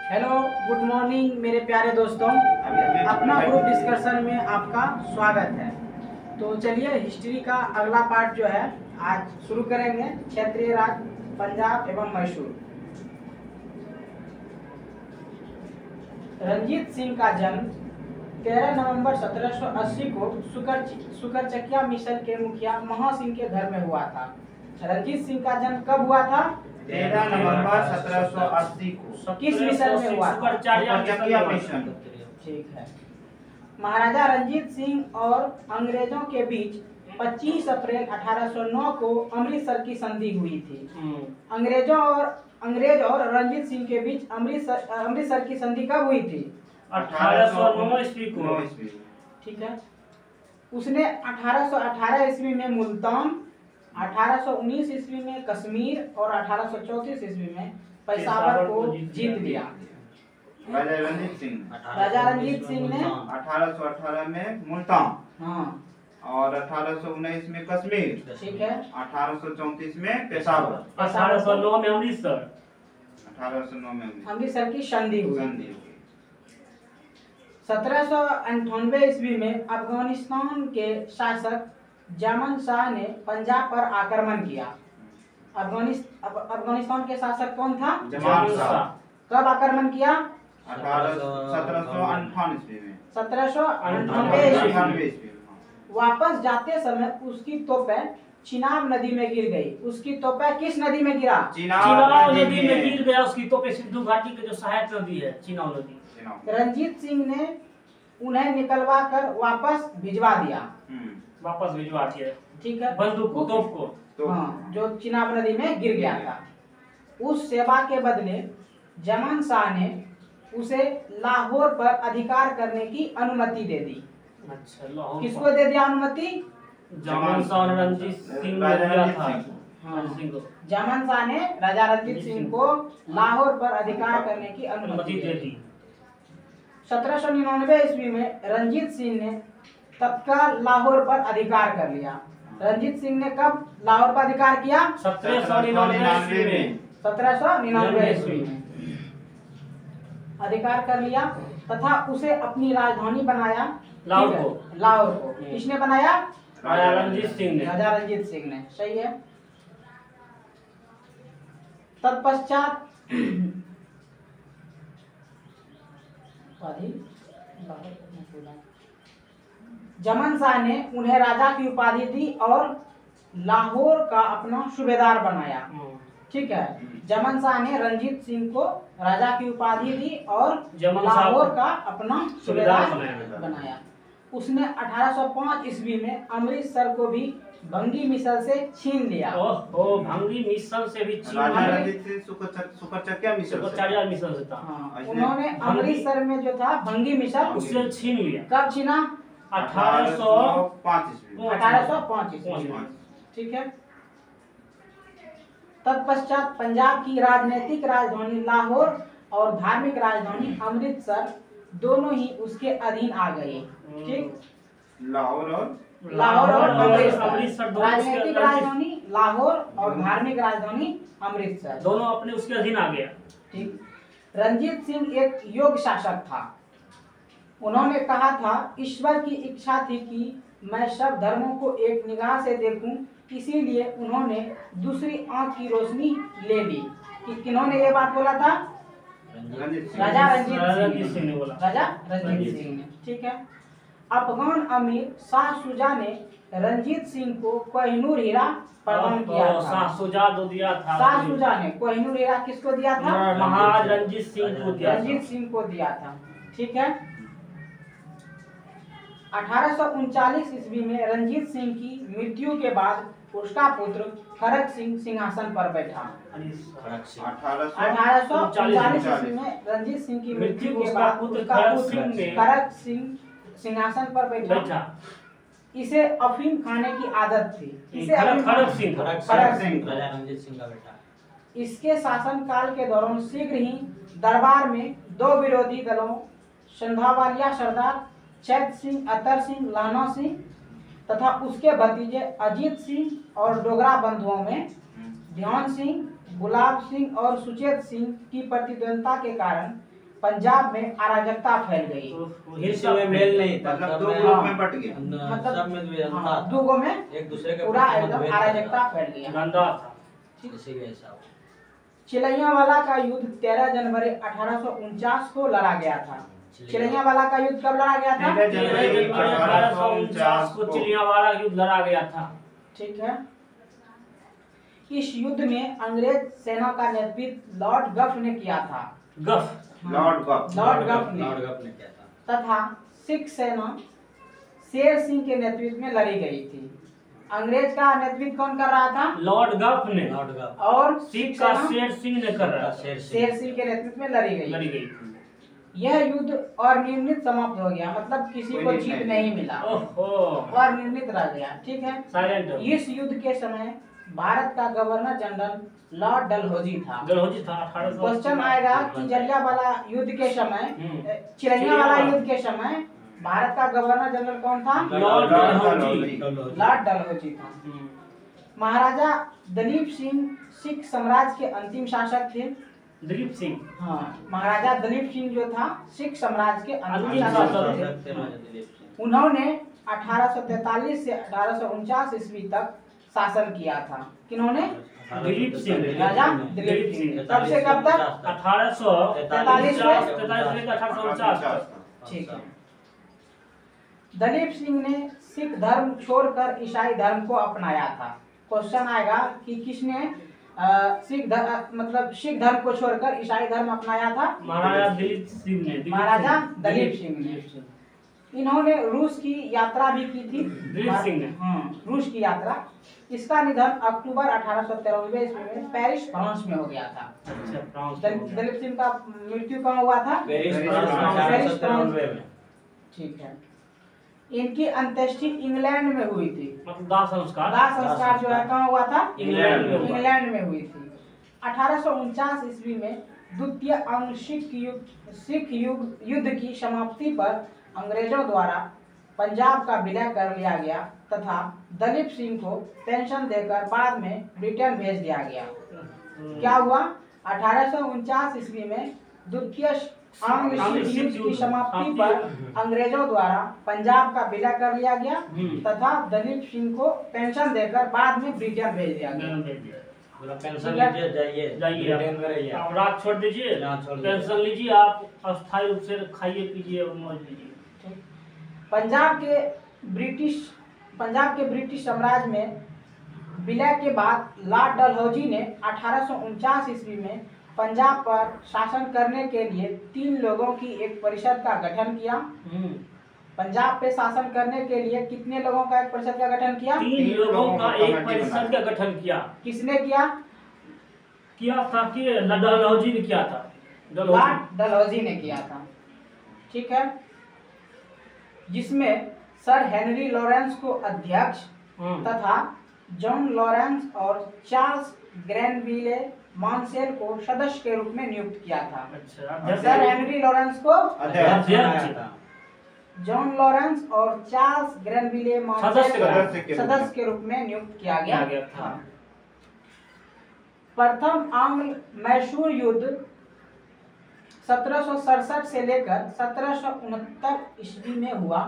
Hello, good morning मेरे प्यारे दोस्तों। अपना ग्रुप डिस्कशन में आपका स्वागत है। तो चलिए हिस्ट्री का अगला पार्ट जो है आज शुरू करेंगे। क्षेत्रीय राज्य पंजाब एवं मैसूर। रंजीत सिंह का जन्म 13 नवंबर 1780 को सुकरचकिया मिशन के मुखिया महा सिंह के घर में हुआ था। रंजीत सिंह का जन्म कब हुआ था? 13 नवंबर 1780 को किस मिशन में हुआ? सुकरचकिया मिशन। ठीक है। महाराजा रंजीत सिंह और अंग्रेजों के बीच 25 अप्रैल 1809 को अमृतसर की संधि हुई थी। अंग्रेज और रंजीत सिंह के बीच अमृतसर की संधि कब हुई थी? 1809 ईस्वी को। ठीक है। उसने 1818 ईस्वी में मुल्तान, 1819 ईस्वी में कश्मीर और 1834 ईस्वी में पेशावर को जीत लिया। राजा रंजीत सिंह ने 1818 में मुल्तान, हाँ, और 1819 में कश्मीर, ठीक है, 1834 में पेशावर, 1809 में अमृतसर, 1809 में अमृतसर की संधि हुई। संधि। 1798 ईस्वी में अफगानिस्तान के शासक जामन शाह ने पंजाब पर आक्रमण किया। अफगानिस्तान के शासक कौन था? जमान शाह। कब आक्रमण किया? 1758 ईस्वी में। 1798 ईस्वी। वापस जाते समय उसकी तोपें चिनाब नदी में गिर गई। उसकी तोपें किस नदी में गिरा? चिनाब नदी में गिर गया। उसकी तोपें सिंधु घाटी के जो सहायक नदी है चिनाब नदी। रंजीत सिंह ने उन्हें निकलवा कर वापस भिजवा दिया। वापस भिजवा दिया। ठीक है। बंदूक को, तोप को। हाँ, जो चिनाब नदी में गिर गया था। उस सेवा के बदले जमान शाह ने उसे लाहौर पर अधिकार करने की अनुमति दे दी। अच्छा, लाहौर किसको दे दिया अनुमति? जमान शाह ने रंजीत सिंह को दिया था। जमान शाह ने राजा रंजीत सिंह को लाहौर पर अधिकार करने की अनुमति दे दी। 1799 ईस्वी में रंजीत सिंह ने तत्काल लाहौर पर अधिकार कर लिया। रंजीत सिंह ने कब लाहौर पर अधिकार किया? 1799 में। 1799 ईस्वी में अधिकार कर लिया तथा उसे अपनी राजधानी बनाया। लाहौर को। लाहौर को किसने बनाया? राजा रंजीत सिंह ने। राजा रंजीत सिंह ने। सही है। तत्पश्चात जमान शाह ने उन्हें राजा की उपाधि दी और लाहौर का अपना सूबेदार बनाया। ठीक है। जमान शाह ने रंजीत सिंह को राजा की उपाधि दी और लाहौर का अपना सूबेदार बनाया। उसने 1805 ईस्वी में अमृतसर को भी भंगी मिसल से छीन लिया। भंगी मिसल से भी छीन लिया। सुकरचकिया मिसल से था। हाँ, उन्होंने अमृतसर में जो था भंगी मिसल उससे छीन लिया। कब छीना? 1805 ईस्वी। ठीक है। तत्पश्चात पंजाब की राजनीतिक राजधानी लाहौर और धार्मिक राजधानी अमृतसर दोनों ही उसके अधीन आ गई। ठीक। लाहौर और अमृतसर राजनीतिक राजधानी लाहौर और धार्मिक राजधानी अमृतसर दोनों अपने उसके अधीन आ गया। ठीक। रंजीत सिंह एक योग्य शासक था। उन्होंने कहा था, ईश्वर की इच्छा थी कि मैं सब धर्मों को एक निगाह से देखूं, इसीलिए उन्होंने दूसरी आंख की रोशनी ले ली। कि किन्होंने ये बात बोला था? राजा रंजीत सिंह ने बोला। राजा रंजीत सिंह ने। ठीक है। अफगान अमीर शाह शुजा ने रंजीत सिंह को कोहिनूर हीरा प्रदान किया था। शाह शुजा दो दिया था। शाह शुजा ने कोहिनूर हीरा किसको दिया था? महाराज रंजीत सिंह को दिया। रंजीत सिंह को दिया था। ठीक है। 1839 ईस्वी में रंजीत सिंह की मृत्यु के बाद उसका पुत्र खड़क सिंह सिंहासन पर बैठा। 1839 ईस्वी में रंजीत सिंह की मृत्यु के बाद उसका पुत्र खड़क सिंह सिंहासन पर बैठा। इसे अफीम खाने की आदत थी। खड़क सिंह राजा रंजीत सिंह का बेटा। इसके शासनकाल के दौरान शीघ्र ही दरबार में दो विरोधी दलों संधावालिया सरदार चैत सिंह, अतर सिंह, लाना सिंह तथा उसके भतीजे अजीत सिंह और डोगरा बंधुओं में ध्यान सिंह, गुलाब सिंह और सुचेत सिंह की प्रतिद्वंदता के कारण पंजाब में अराजकता फैल गई। हिस्से में मेल नहीं था, मतलब सब दो में- ग्रुप में बट गए। मतलब सब में द्वंद्वता हाँ, था। दूगों में एक दूसरे के पूरा प्रति एकदम मतभेद था। अराजकता फैल गया। गंदा था। इसीलिए ऐसा हुआ। चिलैयावाला का युद्ध 13 जनवरी 1849 को लड़ा गया था। चिलैयावाला का युद्ध कब लड़ा गया था? 13 जनवरी 1849 को चिलियावाड़ा युद्ध लड़ा गया था। ठीक है। इस युद्ध में अंग्रेज सेना का नेतृत्व लॉर्ड गफ ने किया था। गफ लॉर्ड गफ लॉर्ड गफ ने लॉर्ड गफ ने किया था। तथा सिख सेना शेर सिंह के नेतृत्व में लड़ी गई थी। अंग्रेज का नेतृत्व कौन कर रहा था? लॉर्ड गफ ने। लॉर्ड गफ और सिख का सेना शेर सिंह ने कर रहा था। शेर सिंह के नेतृत्व में लड़ी गई। लड़ी गई थी। यह युद्ध अनिर्णित समाप्त हो गया, मतलब किसी कोई को निर्णय जीत नहीं। नहीं मिला, ओहो अनिर्णित रह गया। ठीक है। साइलेंट हो इस युद्ध के समय भारत का गवर्नर जनरल लॉर्ड डलहौजी था। डलहौजी था। 1800 क्वेश्चन आएगा कि जलियांवाला युद्ध के समय, हम्म। चिलैयावाला युद्ध के समय भारत का गवर्नर जनरल कौन था? लॉर्ड डलहौजी। लॉर्ड डलहौजी था। हम्म। महाराजा दलीप सिंह सिख साम्राज्य के अंतिम शासक थे। दिलीप सिंह। हाँ, महाराजा दलीप सिंह जो था सिख साम्राज्य के अंतिम अंतिम शासक शासक थे। थे। उन्होंने 1843 से 1849 ईस्वी तक शासन किया था। किन्होंने? दिलीप सिंह। राजा दिलीप सिंह। कब से कब तक? 1843 से 1849 तक। ठीक है। दलीप सिंह ने सिख धर्म छोड़कर ईसाई धर्म को अपनाया था। क्वेश्चन आएगा कि किसने सिख धर्म को छोड़कर ईसाई धर्म अपनाया था? महाराजा दिलीप सिंह ने। महाराजा दलीप सिंह ने। इन्होंने रूस की यात्रा भी की थी। दिलीप सिंह ने। हाँ, रूस की यात्रा। इसका निधन अक्टूबर 1893 ईस्वी में पेरिस फ्रांस में हो गया था। अच्छा, फ्रांस। दलीप सिंह का मृत्यु कहाँ हुआ था? पेरिस पेरिस फ्रांस में पेरिस 1893 में। ठीक है। इनकी अंत्येष्टि इंग्लैंड में हुई थी। मतलब दाह संस्कार। दाह संस्कार जो है कहाँ हुआ था? इंग्लैंड में हुआ। इंग्लैंड में हुई थी। 1849 ईस्वी में द्वितीय अंग सिख युद्ध की समाप्ति पर अंग्रेजों द्वारा पंजाब का विलय कर लिया गया तथा दलीप सिंह को पेंशन देकर बाद में ब्रिटेन भेज दिया गया। क्या हुआ? 1849 ईस्वी में द्वितीय अंग सिख युद्ध की समाप्ति पर अंग्रेजों द्वारा पंजाब का विलय कर लिया गया तथा दलीप सिंह को पेंशन देकर बाद में ब्रिटेन भेज दिया गया। बोला पेंशन लीजिए, जाइए ब्रिटेन में रहिए। आप रात छोड़ दीजिए, रात छोड़ दीजिए। पेंशन लीजिए, आप अस्थायी रूप से खाइए पीजिए और मौज लीजिए। पंजाब के ब्रिटिश साम्राज्य में विलय के बाद लॉर्ड डलहौजी ने 1849 ईस्वी में पंजाब पर शासन करने के लिए 3 लोगों की एक परिषद का गठन किया। पंजाब पे शासन करने के लिए कितने लोगों का एक परिषद का गठन किया? 3 लोगों का एक परिषद का गठन किया। किसने किया? था कि डलहौजी ने किया था। लॉर्ड डलहौजी ने किया था। ठीक है। जिसमें सर हेनरी लॉरेंस को अध्यक्ष तथा जॉन लॉरेंस और चार्ल्स ग्रैनविले मॉन्सेल को सदस्य के रूप में नियुक्त किया था। अच्छा, सर हेनरी लॉरेंस को अध्यक्ष, जॉन लॉरेंस और चार्ल्स ग्रैनविले मॉन्सेल सदस्य को सदस्य के रूप में नियुक्त किया गया था। प्रथम आंग्ल मैसूर युद्ध 1767 से लेकर 1769 ईस्वी में हुआ।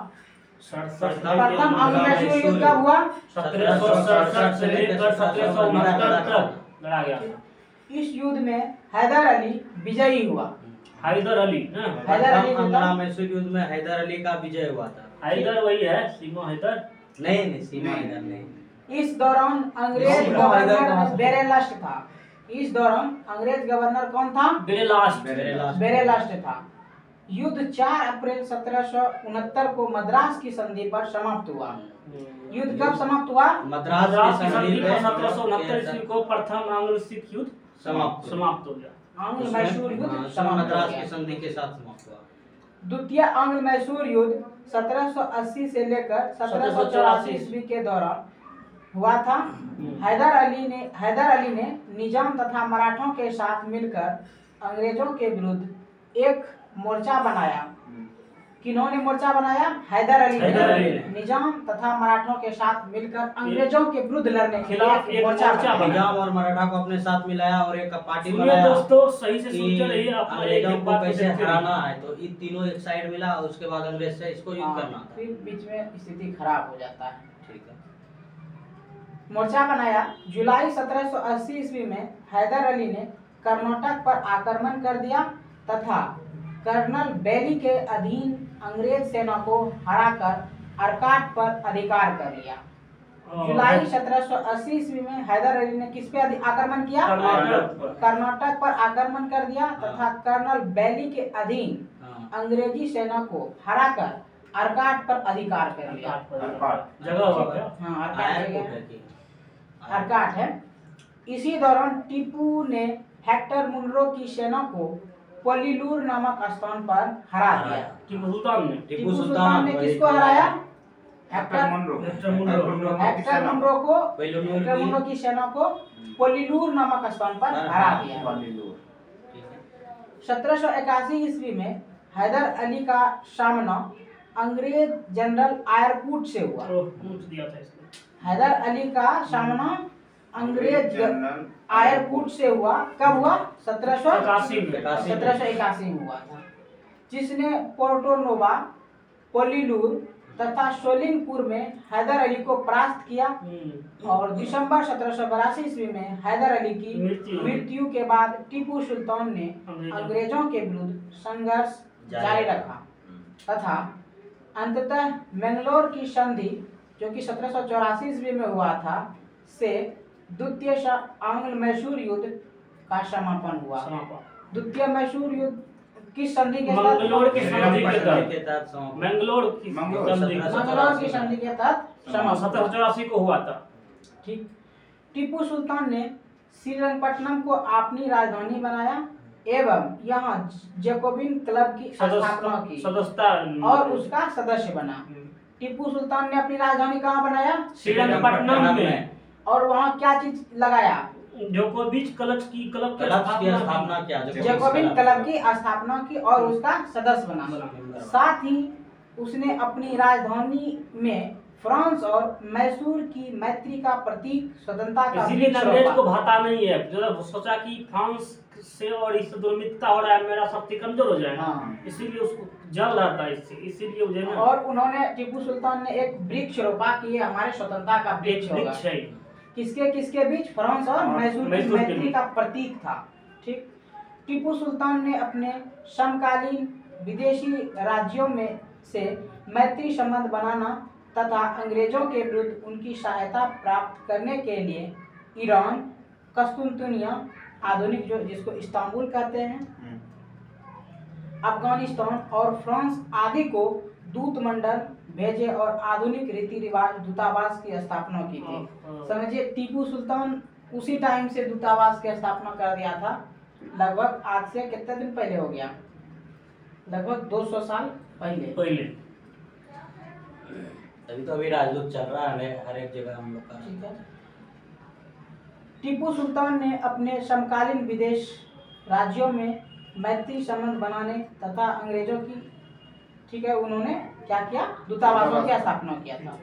प्रथम आंग्ल मैसूर युद्ध कब हुआ? 1767 से लेकर 1769 तक लड़ा गया था। इस युद्ध में हैदर अली विजयी हुआ। हैदर अली ना? हैदर अली आंग्ल मैसूर युद्ध में हैदर अली का विजय हुआ था। हैदर वही है, सीमा हैदर। नहीं, सीमा हैदर नहीं। इस दौरान अंग्रेज गवर्नर बेरेलास्ट था। इस दौरान अंग्रेज गवर्नर कौन था? बेरेलास्ट था। युद्ध 4 अप्रैल 1769 को मद्रास की संधि पर समाप्त हुआ। युद्ध कब समाप्त हुआ? मद्रास की संधि पे 1769 ईस्वी को प्रथम आंग्ल सिख युद्ध समाप्त हो गया। आंग्ल मैसूर युद्ध समाप्त हो मद्रास गया। की संधि के साथ समाप्त हुआ। द्वितीय आंग्ल मैसूर युद्ध 1780 से लेकर 1784 ईस्वी के दौरान हुआ था। हैदर अली ने निजाम तथा मराठों के साथ मिलकर अंग्रेजों के विरुद्ध एक मोर्चा बनाया किन्होंने मोर्चा बनाया? हैदर अली हैदर अली ने निजाम तथा मराठों के साथ मिलकर अंग्रेजों के विरुद्ध लड़ने के खिलाफ लिए एक मोर्चा मोर्चा बनाया। निजाम और मराठा को अपने साथ मिलाया और एक पार्टी सुनिए बनाया दोस्तों, सही से कि सुनते रहिए। आप अंग्रेजों एक को बात कैसे देखते रहिए। हराना है, तो ये तीनों एक साइड मिला और उसके बाद अंग्रेज से इसको युद्ध करना हाँ, था। फिर बीच में स्थिति खराब हो जाता है। ठीक है। मोर्चा बनाया। जुलाई 1780 ईस्वी में हैदर अली ने कर्नाटक पर आक्रमण कर दिया तथा कर्नल बेली के अधीन अंग्रेज सेना को हराकर अर्काट पर अधिकार कर लिया। जुलाई 1780 ईस्वी में हैदर अली ने किस पे आक्रमण किया? कर्नाटक पर आक्रमण कर दिया तथा कर्नल बेली के अधीन हाँ। अंग्रेजी सेना को हराकर अर्काट पर अधिकार कर लिया। जगह होगा क्या? हाँ, अर्काट एयरपोर्ट जगह है कि अर्काट है। इसी दौरान टीपू ने हेक्टर मुनरो की सेना को पोलिलूर नामक स्थान पर हरा दिया। टीपू सुल्तान ने टीपू सुल्तान ने किसको हराया? हेक्टर मुनरो को हेक्टर मुनरो की सेना को पोलिलूर नामक स्थान पर हरा दिया। 1781 ईस्वी में हैदर अली का सामना अंग्रेज जनरल आयरकूट से हुआ। कूट दिया था इसने। हैदर अली का सामना अंग्रेज आयरकूट से हुआ। कब हुआ? 1781 में हुआ था, जिसने पोर्टो नोवा, पोलिलूर तथा सोलिंगपुर में हैदर अली को परास्त किया। और दिसंबर 1782 ईस्वी में हैदर अली की मृत्यु के बाद टीपू सुल्तान ने अंग्रेजों के विरुद्ध संघर्ष जारी रखा तथा अंततः मैंगलोर की संधि, जो कि 1784 ईस्वी में हुआ था, से द्वितीय आंग्ल मैसूर युद्ध का समापन हुआ। द्वितीय मैसूर युद्ध किस संधि के तहत? मंगलोर की संधि के के तहत। तहत समाप्त। मंगलोर की मंगलोर की संधि के तहत समाप्त। 1784 को हुआ था। ठीक। टीपू सुल्तान ने श्रीरंगपट्टनम को अपनी राजधानी बनाया एवं यहाँ जैकोबिन क्लब की स्थापना की सदस्यता और उसका सदस्य बना। टीपू सुल्तान ने अपनी राजधानी कहाँ बनाया? श्रीरंगपट्टनम में। और वहाँ क्या चीज लगाया? जोकोविच क्लब की स्थापना किया। जैकोबिन क्लब की स्थापना की और उसका सदस्य बना। साथ ही उसने अपनी राजधानी में फ्रांस और मैसूर की मैत्री का प्रतीक स्वतंत्रता का इसीलिए वृक्ष अंग्रेज रोपा। को भाता नहीं है। जब सोचा कि फ्रांस से और इससे दुर्मित्रता हो रहा है, मेरा शक्ति कमजोर हो जाएगा, हाँ। इसीलिए उसको जल रहता है इससे, इसीलिए वो जो है ना और उन्होंने टीपू सुल्तान ने एक वृक्ष रोपा कि ये हमारे स्वतंत्रता का वृक्ष होगा। वृक्ष है। किसके किसके बीच? फ्रांस और मैसूर की मैसूर के मैत्री बीच। का प्रतीक था। ठीक। टीपू सुल्तान ने अपने समकालीन विदेशी राज्यों में से मैत्री संबंध बनाना तथा अंग्रेजों के विरुद्ध उनकी सहायता प्राप्त करने के लिए ईरान, कस्तुनतुनिया, आधुनिक जो जिसको इस्तांबुल कहते हैं, अफगानिस्तान और फ्रांस आदि को दूत मंडल भेजे और आधुनिक रीति रिवाज दूतावास की स्थापना की थी। समझिए, टीपू सुल्तान उसी टाइम से दूतावास की स्थापना कर दिया था। लगभग आज से कितने दिन पहले हो गया? लगभग 200 साल पहले। तभी तो अभी राजदूत चल रहा है हर एक जगह हम लोग का। ठीक है। टीपू सुल्तान ने अपने समकालीन विदेश राज्यों में मैत्री संबंध बनाने तथा अंग्रेजों की, ठीक है, उन्होंने क्या किया? दूतावासों की स्थापना किया था।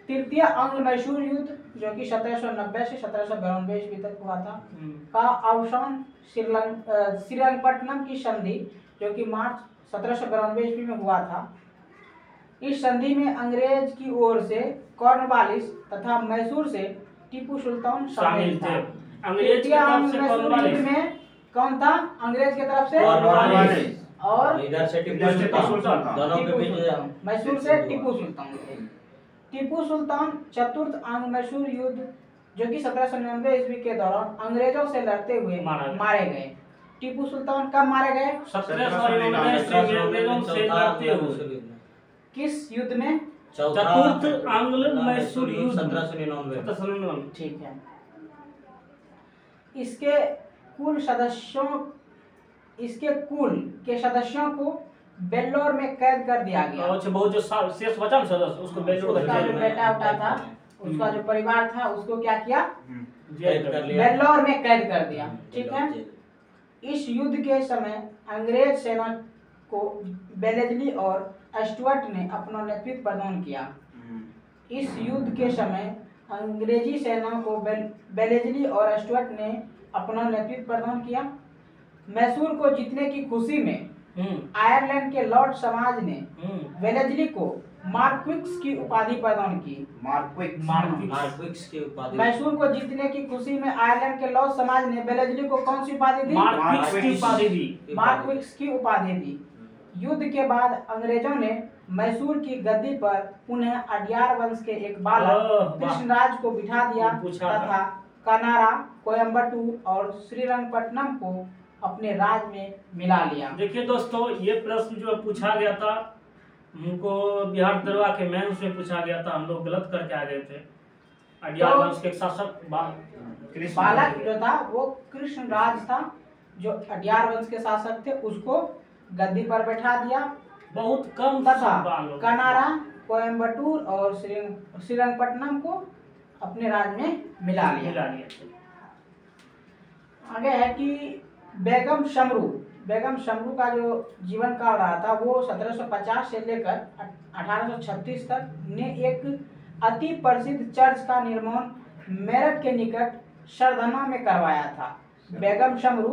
तृतीय आंग्ल मैसूर युद्ध, जो कि 1790 से 1792 ईस्वी तक हुआ था, का अवसान श्रीरंगपट्टनम की संधि, जो कि मार्च 1792 ईस्वी में हुआ था। इस संधि में अंग्रेज की ओर से कॉर्नवालिस तथा मैसूर से टीपू सुल्तान शामिल थे। अंग्रेज की तरफ से कॉर्नवालिस में कौन था? अंग्रेज की तरफ से कॉर्नवालिस और इधर से टीपू सुल्तान, दोनों के बीच मैसूर से टीपू सुल्तान थे। टीपू सुल्तान चतुर्थ आंग्ल मैसूर युद्ध, जो कि 1799 ईस्वी के दौरान अंग्रेजों से लड़ते हुए मारे गए। टीपू सुल्तान कब मारे गए? 1799 से लड़ते हुए। किस युद्ध में? चतुर्थ आंग्ल मैसूर युद्ध 1799। ठीक है। इसके कुल के सदस्यों को बेल्लोर में कैद कर दिया गया। अच्छा, बहुत जो शेष बचा ना सदस्य, उसको बेल्लोर उसका जो बेटा उठा था, उसका जो परिवार था, उसको क्या किया? जेल कर लिया। बेल्लोर में कैद कर दिया। ठीक है। इस युद्ध के समय अंग्रेज सेना को बेलेजली और स्टुअर्ट ने अपना नेतृत्व प्रदान किया। इस युद्ध के समय अंग्रेजी सेना को बेलेजली और स्टुअर्ट ने अपना नेतृत्व प्रदान किया। मैसूर को जीतने की खुशी में आयरलैंड के लॉर्ड समाज ने बेलेजली को मार्क्विक्स की उपाधि प्रदान की। मार्क्विक्स की उपाधि। मैसूर को जीतने की खुशी में आयरलैंड के लॉर्ड समाज ने बेलेजली को कौन सी उपाधि दी? मार्क्विक्स की उपाधि दी। युद्ध के बाद अंग्रेजों ने मैसूर की गद्दी पर पुनः अड्यार वंश के एक बालक कृष्णराज को बिठा दिया तथा कनारा, कोयम्बटूर और श्रीरंगपट्टनम को अपने राज में मिला लिया। देखिए दोस्तों, ये प्रश्न जो पूछा गया था हमको बिहार दरबार के मेंस में पूछा गया था, हम लोग गलत करके आ गए थे। अड्यार वंश के शासक बालक जो था वो कृष्णराज था, जो अड्यार वंश के शासक थे, उसको गद्दी पर बैठा दिया। बहुत कम तथा कनारा, कोयम्बटूर और श्रीरंगपट्टनम को अपने राज में मिला लिया। आगे है कि बेगम शमरू का जो जीवन काल रहा था वो 1750 से लेकर 1836 तक ने एक अति प्रसिद्ध चर्च का निर्माण मेरठ के निकट सरधना में करवाया था। बेगम शमरू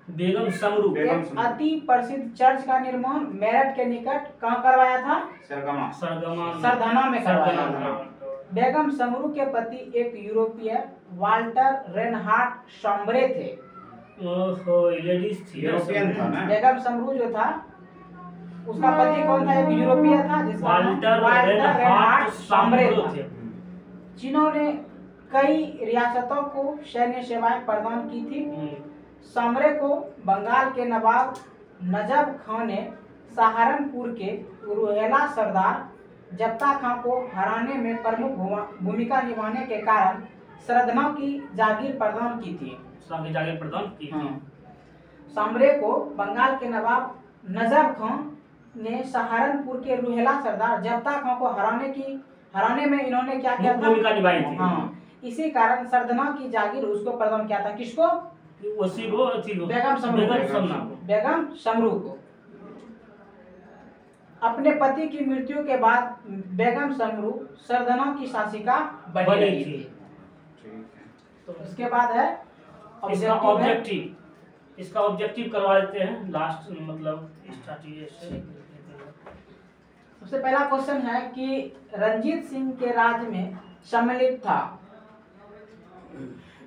एक अति प्रसिद्ध चर्च का निर्माण मेरठ के निकट कहाँ करवाया था? सरधना में करवाया था। बेगम शमरू के पति एक यूरोपीय वाल्टर रेनहार्ड शॉम्ब्रे थे। लेडीज थी, यूरोपियन था ना। बेगम शमरू जो था उसका पति कौन था? एक यूरोपीय था जिसका वाल्टर रेनहार्ड शॉम्ब्रे थे, जिन्होंने कई रियासतों को सैन्य सेवाएं प्रदान की थी। शॉम्ब्रे को बंगाल के नवाब नजफ खां ने सहारनपुर के रुहेला सरदार जब्ता खां को हराने में प्रमुख भूमिका निभाने के कारण सरधना की जागीर प्रदान की थी। शॉम्ब्रे को बंगाल के नवाब नजफ खां ने सहारनपुर के रुहेला सरदार जब्ता खां को हराने में इन्होंने क्या किया था? भूमिका निभाई थी। हाँ, इसी कारण सरधना की जागीर उसको प्रदान किया था। किसको? बेगम शमरू को। अपने पति की मृत्यु के बाद बेगम शमरू सरधना की शासिका बनी रही थी। तो उसके बाद है इसका ऑब्जेक्टिव करवा देते हैं लास्ट, मतलब स्ट्रैटेजी से। सबसे पहला क्वेश्चन है कि रंजीत सिंह के राज में सम्मिलित था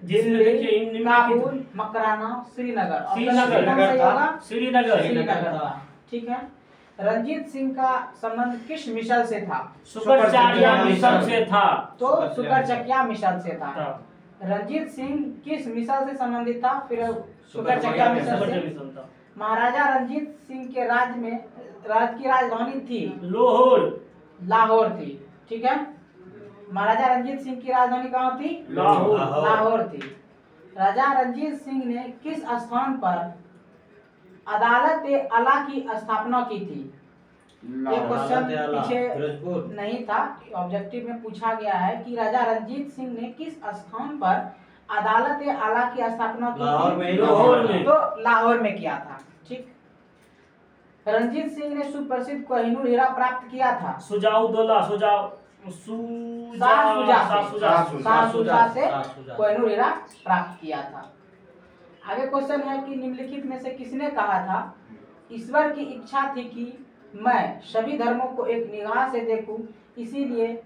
जिसमें काबुल, मकराना, श्रीनगर। ठीक है। रंजीत सिंह का संबंध किस मिशन से था? शुकरचकिया मिशन से था। तो शुकरचकिया मिशन से था। रंजीत सिंह किस मिशन से संबंधित था? फिर शुकरचकिया मिशन से। महाराजा रंजीत सिंह के राज की राजधानी थी लाहौर थी। ठीक है। महाराजा रंजीत सिंह की राजधानी कहाँ थी? लाहौर थी। राजा रंजीत सिंह ने किस स्थान पर अदालत आला की स्थापना की थी? ये क्वेश्चन पीछे नहीं था, ऑब्जेक्टिव में पूछा गया है कि राजा रंजीत सिंह ने किस स्थान पर अदालत आला की स्थापना की थी? तो लाहौर में किया था। ठीक। रंजीत सिंह ने सुप्रसिद्ध कोहिनूर हीरा प्राप्त किया था। शाहसुजा से कोहिनूर हीरा प्राप्त किया था। आगे क्वेश्चन है कि निम्नलिखित में से किसने कहा था ईश्वर की इच्छा थी कि मैं सभी धर्मों को एक निगाह से देखूं, इसीलिए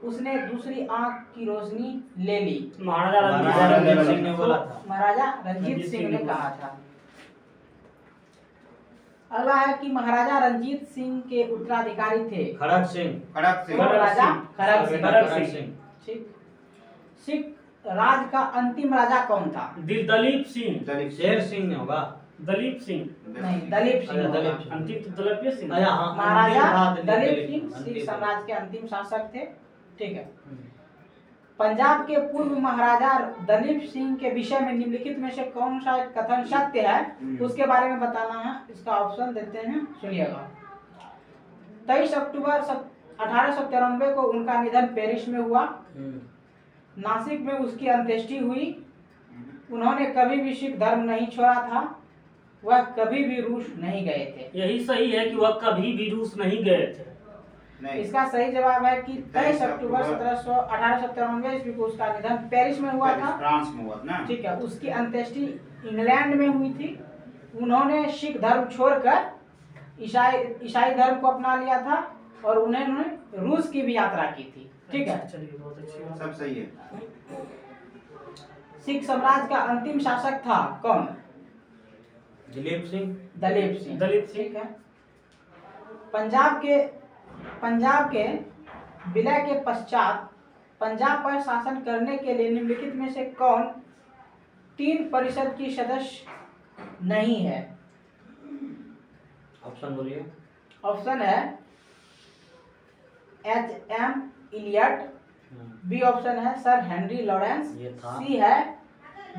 उसने दूसरी आंख की रोशनी ले ली? महाराजा रंजीत सिंह ने बोला था। महाराजा रंजीत सिंह ने कहा था। अगला है कि महाराजा रंजीत सिंह के उत्तराधिकारी थे खड़क सिंह। राजा खड़क सिंह। ठीक। सिख राज का अंतिम राजा कौन था? दलीप सिंह। शेर सिंह ने होगा। दलीप सिंह नहीं, दलीप सिंह। अंतिम तो दलीप सिंह। महाराजा दलीप सिंह सिख साम्राज्य के अंतिम शासक थे। ठीक है। पंजाब के पूर्व महाराजा दलीप सिंह के विषय में निम्नलिखित में से कौन सा कथन सत्य है उसके बारे में बताना है। इसका ऑप्शन देते हैं, सुनिएगा। 23 अक्टूबर 1893 को उनका निधन पेरिस में हुआ। नासिक में उसकी अंत्येष्टि हुई। उन्होंने कभी भी सिख धर्म नहीं छोड़ा था। वह कभी भी रूस नहीं गए थे। यही सही है कि वह कभी भी रूस नहीं गए थे। नहीं, इसका सही जवाब है कि 23 अक्टूबर अक्टूबर 1893 ईस्वी को उसका निधन पेरिस में हुआ था। फ्रांस में हुआ था ना। ठीक है, उसकी अंत्येष्टि इंग्लैंड में हुई थी। उन्होंने सिख धर्म छोड़कर ईसाई धर्म को अपना लिया था और उन्होंने रूस की भी यात्रा की थी। ठीक है, चलिए बहुत अच्छी बात। सब सही है। सिख साम्राज्य का अंतिम शासक था कौन? दिलीप सिंह। दलीप सिंह। दलीप सिंह। ठीक है। पंजाब के विलय के पश्चात पंजाब पर शासन करने के लिए निम्नलिखित में से कौन 3 परिषद की सदस्य नहीं है? ऑप्शन बोलिए। ऑप्शन है H.M. इलियट, बी ऑप्शन है सर हेनरी लॉरेंस, ये था। सी है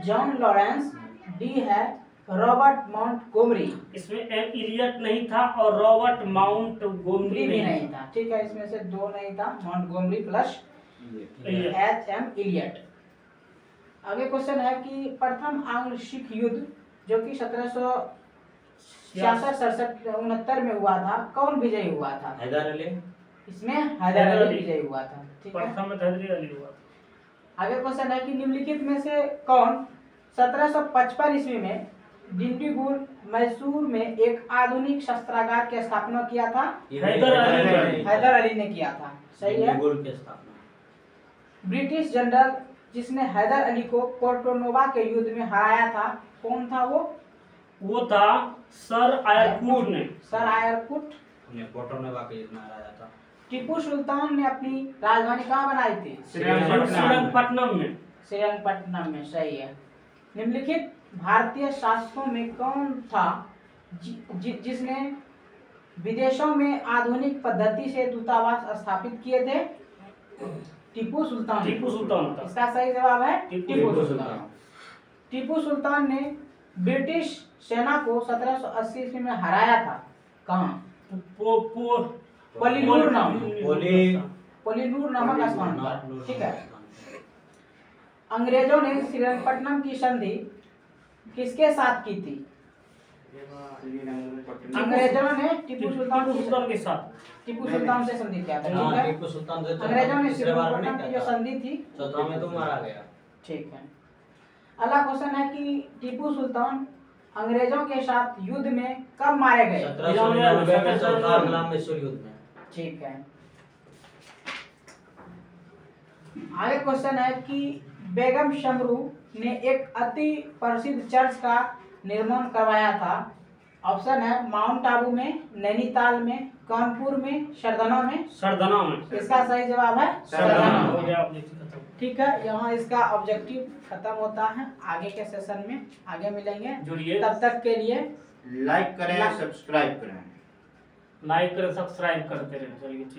जॉन लॉरेंस, डी है रॉबर्ट माउंटगोमरी। इसमें एम इलियट नहीं था और रॉबर्ट माउंटगोमरी भी नहीं नहीं था। ठीक है, इसमें से 2 नहीं था, माउंटगोमरी प्लस इलियट। H.M. इलियट। आगे क्वेश्चन है कि प्रथम आंग्ल सिख युद्ध जो कि 1766-67 में हुआ था, कौन विजयी हुआ था? हैदर अली। इसमें हैदर अली विजयी हुआ था। ठीक है। प्रथम में हैदर अली हुआ। आगे क्वेश्चन है कि निम्नलिखित में से कौन 1755 ईस्वी में डिंडीगुल मैसूर में एक आधुनिक शस्त्रागार की स्थापना किया था? हैदर अली। हैदर अली ने किया था। सही है। दिल्ली की स्थापना। ब्रिटिश जनरल जिसने हैदर अली को पोर्टोनोवा के युद्ध में हराया था, कौन था वो? वो था सर आयरकुट ने। सर आयरकुट। उन्हें पोर्टोनोवा के युद्ध में हराया था। टीपू सुल्तान ने अपनी राजधानी कहाँ बनाई थी? श्रीरंगपट्टनम में। श्रीरंगपट्टनम में। सही है। निम्नलिखित भारतीय शासकों में कौन था जिसने विदेशों में आधुनिक पद्धति से दूतावास स्थापित किए थे? टीपू सुल्तान। टीपू सुल्तान था। इसका सही जवाब है टीपू सुल्तान। सुल्तान। टीपू सुल्तान ने ब्रिटिश सेना को 1780 ईस्वी में हराया था। कहाँ? पोलीनूर नाम पोलीनूर नामक स्थान पर। ठीक है। अंग्रेजों ने श्रीरंगपट्टनम की संधि किसके साथ की थी? अंग्रेजों ने टीपू सुल्तान के साथ। टीपू सुल्तान से संधि किया था। हाँ, ठीक है। टीपू सुल्तान से अंग्रेजों ने तीसरे बार में श्रीरंगपट्टनम की जो क्या था? संधि थी। 17 में तो मारा गया। ठीक है। अगला क्वेश्चन है कि टीपू सुल्तान अंग्रेजों के साथ युद्ध में कब मारे गए? 1799 में चौथा गुलाम मैसूर युद्ध में। ठीक है। आगे क्वेश्चन है कि बेगम शमरू ने एक अति प्रसिद्ध चर्च का निर्माण करवाया था। ऑप्शन है माउंट आबू में, नैनीताल में, कानपुर में, सरदना में। सरदना में। इसका सही जवाब है सरदना। हो में। गया आपने खत्म। ठीक है, यहाँ इसका ऑब्जेक्टिव खत्म होता है। आगे के सेशन में आगे मिलेंगे। जुड़िए। तब तक के लिए लाइक करें, सब्सक्राइब करें। लाइक करें, सब्सक्राइब करते रहे। चलिए ठीक।